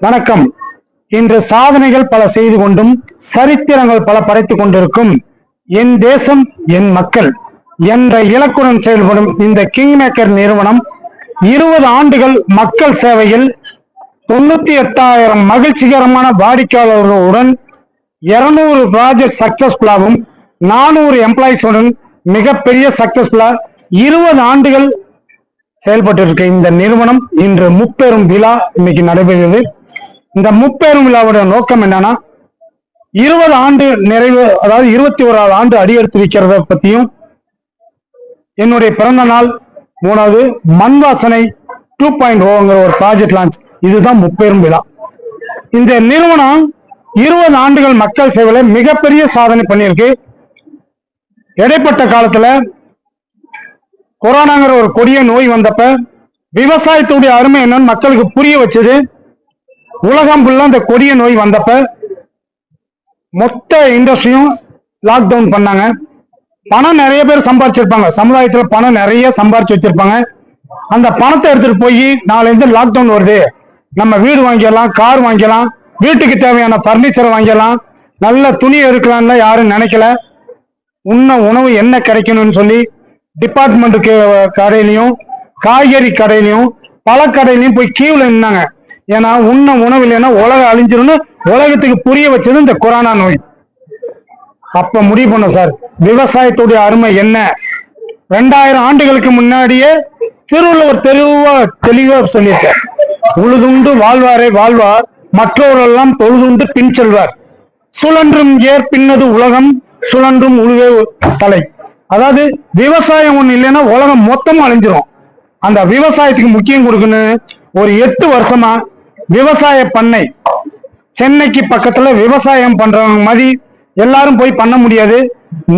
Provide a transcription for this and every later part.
வணக்கம். இன்று சாதனைகள் பல செய்து கொண்டும் சரித்திரங்கள் பல படைத்துக் கொண்டிருக்கும் என் தேசம் என் மக்கள் என்ற இலக்குடன் செயல்படும் இந்த கிங் மேக்கர் நிறுவனம் 20 ஆண்டுகள் மக்கள் சேவையில் 98,000 மகிழ்ச்சிகரமான வாடிக்கையாளர்களுடன் 200 ப்ராஜெக்ட் சக்சஸ்ஃபுல்லாகவும் 400 எம்ப்ளாயிஸுடன் மிகப்பெரிய சக்சஸ்ஃபுல்லா 20 ஆண்டுகள் செயல்பட்டு இருக்க இந்த நிறுவனம் இன்று முப்பெரும் விழா இன்னைக்கு நடைபெறுகிறது. இந்த முப்பெரும் விழாவுடைய நோக்கம் என்னன்னா 20 ஆண்டு நிறைவு, அதாவது 21வது ஆண்டு அடியெடுத்து வைக்கிறத பத்தியும், என்னுடைய பிறந்த நாள் 3வது மண் வாசனை 2.0ங்கிற ஒரு ப்ராஜெக்ட் லான்ச், இதுதான் முப்பெரும் விழா. இந்த நிறுவனம் 20 ஆண்டுகள் மக்கள் சேவையில மிகப்பெரிய சாதனை பண்ணியிருக்கு. இடைப்பட்ட காலத்துல கொரோனாங்கிற ஒரு கொடிய நோய் வந்தப்ப விவசாயத்துடைய அருமை என்னன்னு மக்களுக்கு புரிய வச்சது. உலகம் ஃபுல்லா இந்த கொடிய நோய் வந்தப்ப மொத்த இண்டஸ்ட்ரியும் லாக்டவுன் பண்ணாங்க. பணம் நிறைய பேர் சம்பாதிச்சிருப்பாங்க, சமுதாயத்துல பணம் நிறைய சம்பாதிச்சு வச்சிருப்பாங்க. அந்த பணத்தை எடுத்துட்டு போய் நாளைந்து லாக்டவுன் வருது, நம்ம வீடு வாங்கிடலாம், கார் வாங்கிடலாம், வீட்டுக்கு தேவையான பர்னிச்சர் வாங்கிடலாம், நல்ல துணி எடுக்கலாம்ல யாரும் நினைக்கல. உணவு என்ன கிடைக்கணும்னு சொல்லி டிபார்ட்மெண்ட் கடையிலையும் காய்கறி கடையிலையும் பல கடையிலையும் போய் கீவுல நின்னாங்க. ஏன்னா உணவு இல்லைன்னா உலகம் அழிஞ்சிரும்னு உலகத்துக்கு புரிய வச்சது இந்த கொரோனா நோய். அப்ப முடிவு பண்ண சார், விவசாயத்துடைய அருமை என்ன. 2000 ஆண்டுகளுக்கு முன்னாடியே திருவள்ளுவர் தெளிவா சொல்லியிருக்கார். உழுதுண்டு வாழ்வாரை வாழ்வார், மற்றவரெல்லாம் தொழுதுண்டு பின் செல்வார், சுழன்றும் ஏர் பின்னது உலகம், சுழன்றும் உழுவே தலை. அதாவது விவசாயம் ஒண்ணு இல்லைன்னா உலகம் மொத்தமும் அழிஞ்சிரும். அந்த விவசாயத்துக்கு முக்கியம் கொடுக்கணும். ஒரு 8 வருஷமா விவசாய பண்ணை, சென்னைக்கு பக்கத்துல விவசாயம் பண்றவங்க மாதிரி எல்லாரும் போய் பண்ண முடியாது.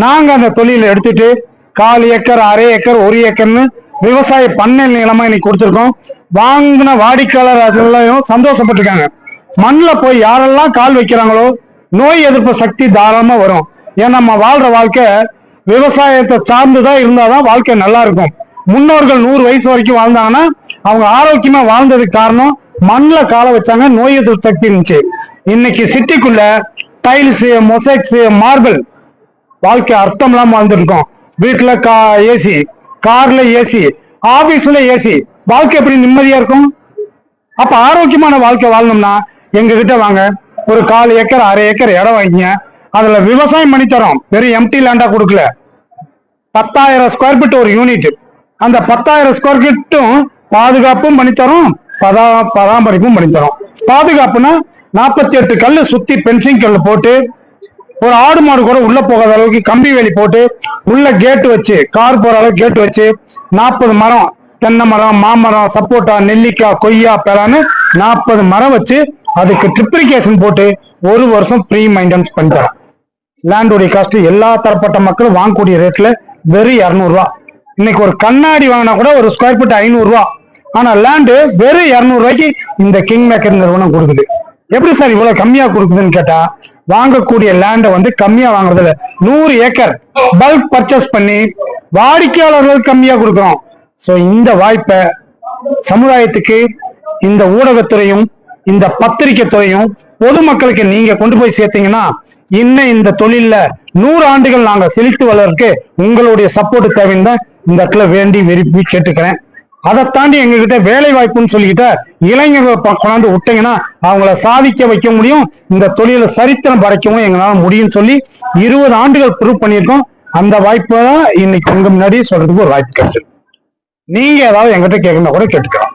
நாங்க அந்த தொழிலை எடுத்துட்டு 1/4 ஏக்கர், 1/2 ஏக்கர், 1 ஏக்கர்னு விவசாய பண்ணை நிலமா இன்னைக்கு கொடுத்துருக்கோம். வாங்கின வாடிக்கையாளர் அதெல்லாம் சந்தோஷப்பட்டிருக்காங்க. மண்ணில் போய் யாரெல்லாம் கால் வைக்கிறாங்களோ நோய் எதிர்ப்பு சக்தி தாராளமா வரும். ஏன்னா நம்ம வாழ்ற வாழ்க்கை விவசாயத்தை சார்ந்துதான் இருந்தாதான் வாழ்க்கை நல்லா இருக்கும். முன்னோர்கள் 100 வயசு வரைக்கும் வாழ்ந்தாங்கன்னா அவங்க ஆரோக்கியமா வாழ்ந்ததுக்கு காரணம் மண்ணில் கால வச்சாங்க, நோய் எதிர்ப்பு சக்தி இருந்துச்சு. இன்னைக்கு சிட்டிக்குள்ள டைல்ஸ், மொசைக்ஸ், மார்பிள், வாழ்க்கை அர்த்தம் இல்லாம வாழ்ந்துருக்கோம். வீட்டுல ஏசி, கார்ல ஏசி, ஆபீஸ்ல ஏசி, வாழ்க்கை எப்படி நிம்மதியா இருக்கும்? அப்ப ஆரோக்கியமான வாழ்க்கை வாழணும்னா எங்க கிட்ட வாங்க. ஒரு 1/4 ஏக்கர், 1/2 ஏக்கர் இடம் வாங்கிங்க, அதுல விவசாயம் பண்ணி தரோம். வெறும் எம்டி லேண்டா கொடுக்கல. 10,000 ஸ்கொயர் ஃபீட் ஒரு யூனிட். அந்த 10,000 ஸ்கொயர் ஃபீட்டும் பாதுகாப்பும் பண்ணித்தரோம், பராமரிப்பும் பண்ணித்தரோம். பாதுகாப்புனா 48 கல்லு சுத்தி பென்சிங் கல்லு போட்டு, ஒரு ஆடு மாடு கூட உள்ள போகாத அளவுக்கு கம்பி வேலி போட்டு, உள்ள கேட்டு வச்சு, கார் போற அளவுக்கு கேட்டு வச்சு, 40 மரம், தென்னை மரம், மாமரம், சப்போட்டா, நெல்லிக்காய், கொய்யா, பேரான்னு 40 மரம் வச்சு அதுக்கு ட்ரிப்ளிகேஷன் போட்டு 1 வருஷம் ஃப்ரீ மெயின்டெனன்ஸ் பண்ணித்தரோம். லேண்டுடைய காஸ்ட் எல்லா தரப்பட்ட மக்களும் வாங்கக்கூடிய ரேட்ல வெறும் 200 ரூபா. இன்னைக்கு ஒரு கண்ணாடி வாங்கினா கூட ஒரு ஸ்கொயர் ஃபீட் 500 ரூபா. ஆனா லேண்டு வெறும் 200 ரூபாய்க்கு இந்த கிங் மேக்கர் நிறுவனம் கொடுக்குது. எப்படி சார் இவ்வளவு கம்மியா கொடுக்குதுன்னு கேட்டா, வாங்கக்கூடிய லேண்டை கம்மியா வாங்குறதுல 100 ஏக்கர் பல்க் பர்ச்சேஸ் பண்ணி வாடிக்கையாளர்கள் கம்மியா கொடுக்குறோம். சோ இந்த வாய்ப்பை சமுதாயத்துக்கு இந்த ஊடகத்துறையும் இந்த பத்திரிகை துறையும் பொதுமக்களுக்கு நீங்க கொண்டு போய் சேர்த்தீங்கன்னா இன்னும் இந்த தொழில 100 ஆண்டுகள் நாங்க செழித்து வளர்க்கு உங்களுடைய சப்போர்ட் தேவைன்னு தான் இந்த இடத்துல வேண்டி விரும்பி கேட்டுக்கிறேன். அதை தாண்டி எங்ககிட்ட வேலை வாய்ப்புன்னு சொல்லிக்கிட்ட இளைஞர்களை கொண்டாந்து விட்டீங்கன்னா அவங்கள சாதிக்க வைக்க முடியும், இந்த தொழில சரித்திரம் படைக்கவும் எங்களால முடியும்னு சொல்லி 20 ஆண்டுகள் ப்ரூவ் பண்ணியிருக்கோம். அந்த வாய்ப்பை தான் இன்னைக்கு உங்க முன்னாடி சொல்றதுக்கு ஒரு வாய்ப்பு கிடைச்சது. நீங்க ஏதாவது எங்கிட்ட கேட்கணும் கூட கேட்டுக்கலாம்.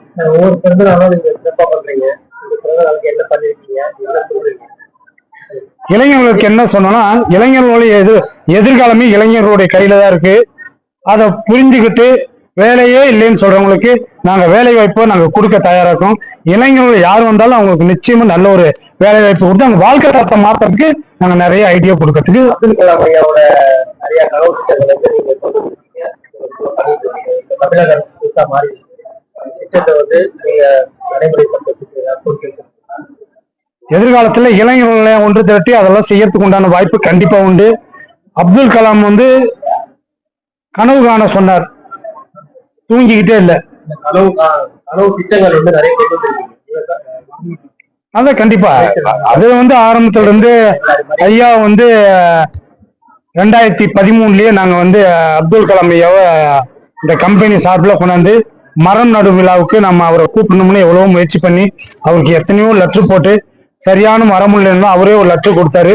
இளைஞர்களுக்கு என்ன சொன்னா, இளைஞர்களுடைய எதிர்காலமே இளைஞர்களுடைய கையில தான் இருக்கு. அதை புரிஞ்சுக்கிட்டு வேலையே இல்லைன்னு சொல்றவங்களுக்கு நாங்க வேலை வாய்ப்பை நாங்க கொடுக்க தயாரா இருக்கோம். இளைஞர்கள் யார் வந்தாலும் அவங்களுக்கு நிச்சயமா நல்ல ஒரு வேலை வாய்ப்பு கொடுத்து அவங்க வாழ்க்கை தரத்தை மாற்றுறதுக்கு நாங்க நிறைய ஐடியா கொடுக்கறதுக்கு எதிர்காலத்துல இளைஞர்களை ஒன்று திரட்டி அதெல்லாம் செய்யறதுக்கு உண்டான வாய்ப்பு கண்டிப்பா உண்டு. அப்துல் கலாம் கனவு காண சொன்னார், தூங்கிக்கிட்டே இல்லை. திட்டங்கள் நிறைய அதான் கண்டிப்பா அது வந்து ஆரம்பத்துல இருந்து ஐயா வந்து 2013லயே நாங்க வந்து அப்துல் கலாம் ஐயாவை இந்த கம்பெனி சார்பில் கொண்டாந்து மரம் நடும் விழாவுக்கு நம்ம அவரை கூப்பிடணும்னு எவ்வளவோ முயற்சி பண்ணி அவருக்கு எத்தனையோ லெட்டர் போட்டு சரியான மரம் இல்லைன்னா அவரே ஒரு லெட்டர் கொடுத்தாரு.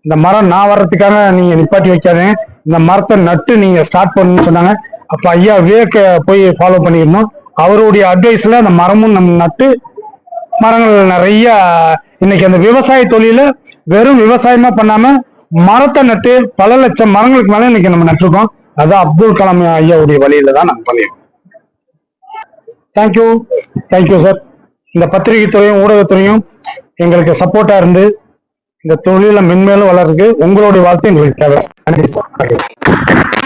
இந்த மரம் நான் வர்றதுக்காக நீங்க நிப்பாட்டி வைக்காதீங்க, இந்த மரத்தை நட்டு நீங்க ஸ்டார்ட் பண்ணணும்னு சொன்னாங்க. அப்ப ஐயா விவேக்க போய் ஃபாலோ பண்ணிருந்தோம். அவருடைய அட்வைஸ்ல அந்த மரமும் நம்ம நட்டு மரங்கள் நிறைய இன்னைக்கு அந்த விவசாய தொழில வெறும் விவசாயமா பண்ணாம மரத்தை நட்டு பல லட்சம் மரங்களுக்கு மேல இன்னைக்கு நம்ம நட்டிருக்கோம். அதான் அப்துல் கலாம் ஐயாவுடைய வழியில தான் நம்ம பண்ணிருக்கோம். Thank you thank you sir. இந்த பத்திரிகை துறையும் ஊடகத்துறையும் எங்களுக்கு சப்போர்ட்டா இருந்து இந்த தொழில மென்மேலும் வளர்றதுக்கு உங்களுடைய வாழ்த்து எங்களுக்கு தேவை. நன்றி சார்.